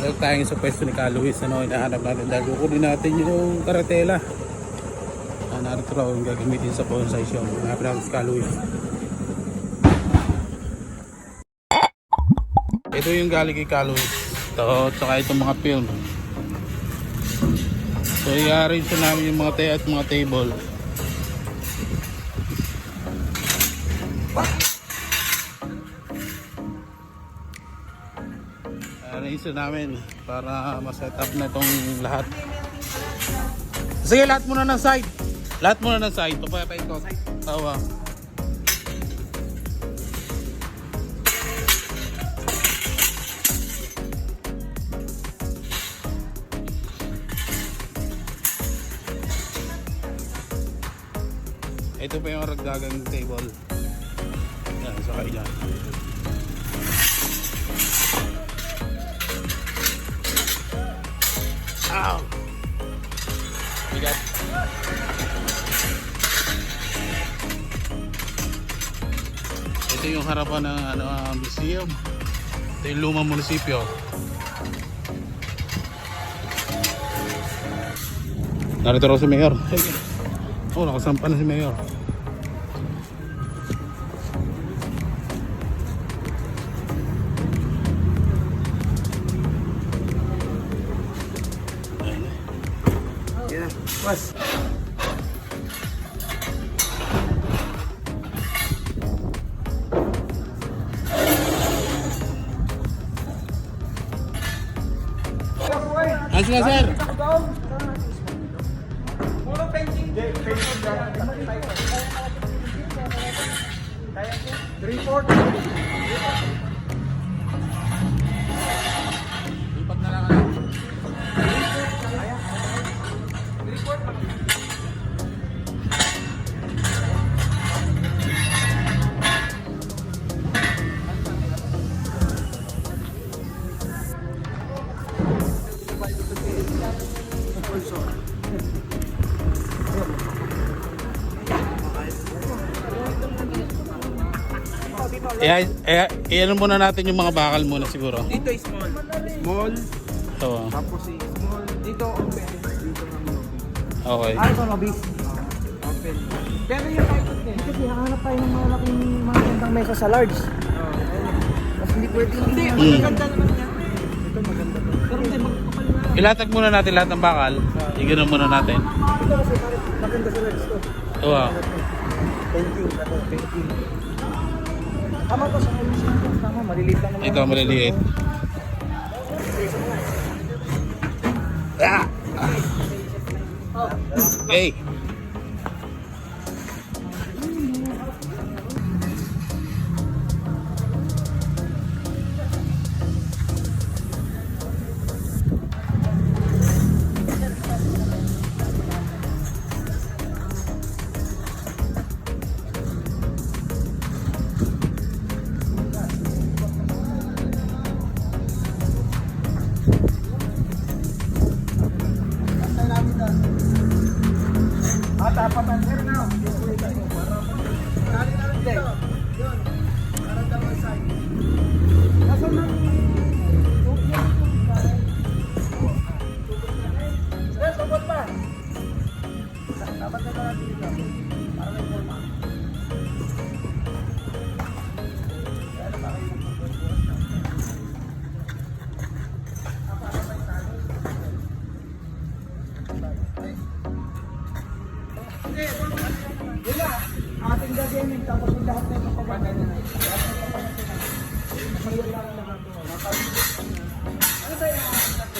Dito tayo sa pwesto ni Ka Luis. Hinahanap natin dahil kukunin natin yung karatela. Narito raw yung gagamitin sa bonsai show. Hinahanap natin si Ka Luis. Ito yung galing kay Ka Luis. Ito, tsaka itong mga film. So i-arrange namin yung mga tayo at mga table. I-arrange namin para ma-set up na itong lahat. Sige, lahat muna ng side. Lahat muna ng side. Ito pa ito. Tawa. Ito pa yung ragdagang table. Yan, sakay dyan. Ow! Bigat. Ito yung harapan ng museum. Ito yung lumang munisipyo. Narito raw si Mayor. Oh, nakasampa na si Mayor. Mas. Ayos na, sir. Puro painting. Painting lang. 3/4. Lipat na lang ano. Ano muna natin yung mga bakal muna siguro. Dito is small. Small. Ito. Tapos small. Dito open. Dito naman. Okay. Ito nabis. Open. Pero yung ikot niya. Kasi hahanap tayo ng malaking mga gandang mesa sa large. Mas hindi pwede. Hindi. Maganda naman yan. Ito maganda. Pero hindi magkapal na. Ilatag muna natin lahat ng bakal. Igano'n muna natin. Ito kasi maganda sa large to. Oo. Painting. Painting. Tama to sa ayusin. Tama. Maliliit lang naman. Ito, maliliit. Ah! Okay. Tapatan sir na. Kali na rin dito. Yun. Para dalawang side. Nasaan na? Sir, sabot pa. Dapat na lang dito. Para may forma. Wala. Ating gagawin tapos yung lahat na ito pagkakay na. Ano tayo?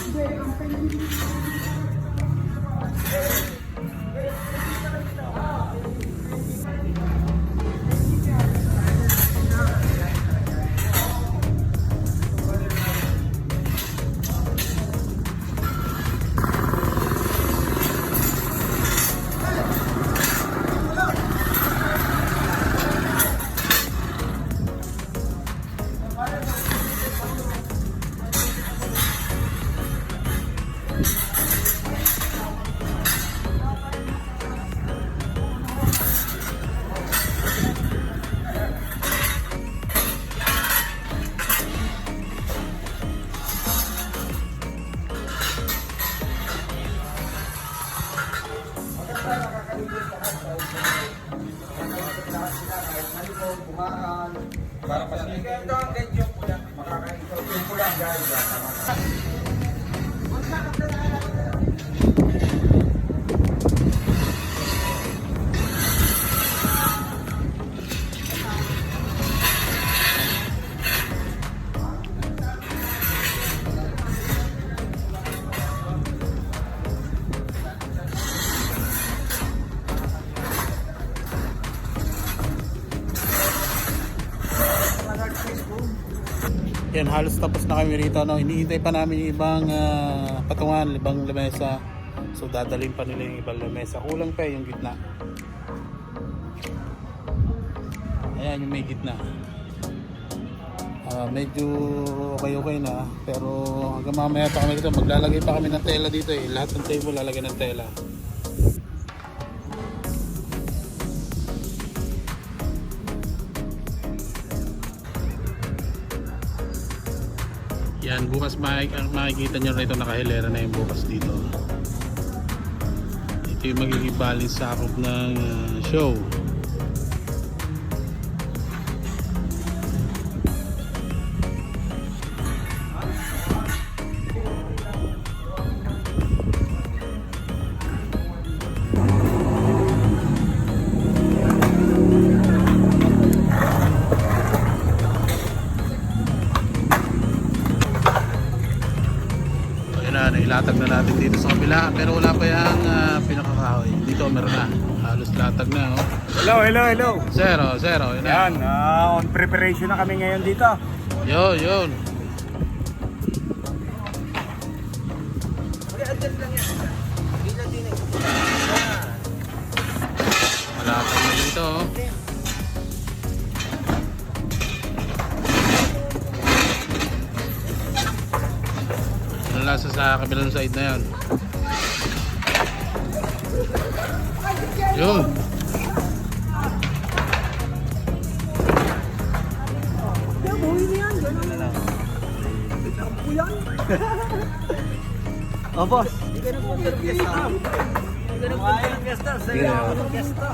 Hindi, ang pwede. Yan, halos tapos na kami rito. No? Iniintay pa namin yung ibang patungan, ibang lamesa. So dadalhin pa nila yung ibang lamesa. Kulang pa yung gitna. Ayan yung may gitna. Medyo okay na. Pero hanggang mamaya pa kami dito. Maglalagay pa kami ng tela dito eh. Lahat ng table lalagay ng tela. Yan, bukas makikita nyo rito nakahilera na yung bukas dito. Ito yung magiging balance sakop ng show. Ilatag na natin dito sa kabila pero wala pa yung pinakakahoy. Dito meron na. Halos latag na. Oh. Hello. Zero. Yun na. Yan, on preparation na kami ngayon dito. Yun. Malatag na dito. Oh. Lasa sa kabilang side na yan. Yun. Oh, boss. Hindi ka nagpunta ng fiesta. Hindi ka nagpunta ng fiesta. Sa'yo ako ng fiesta.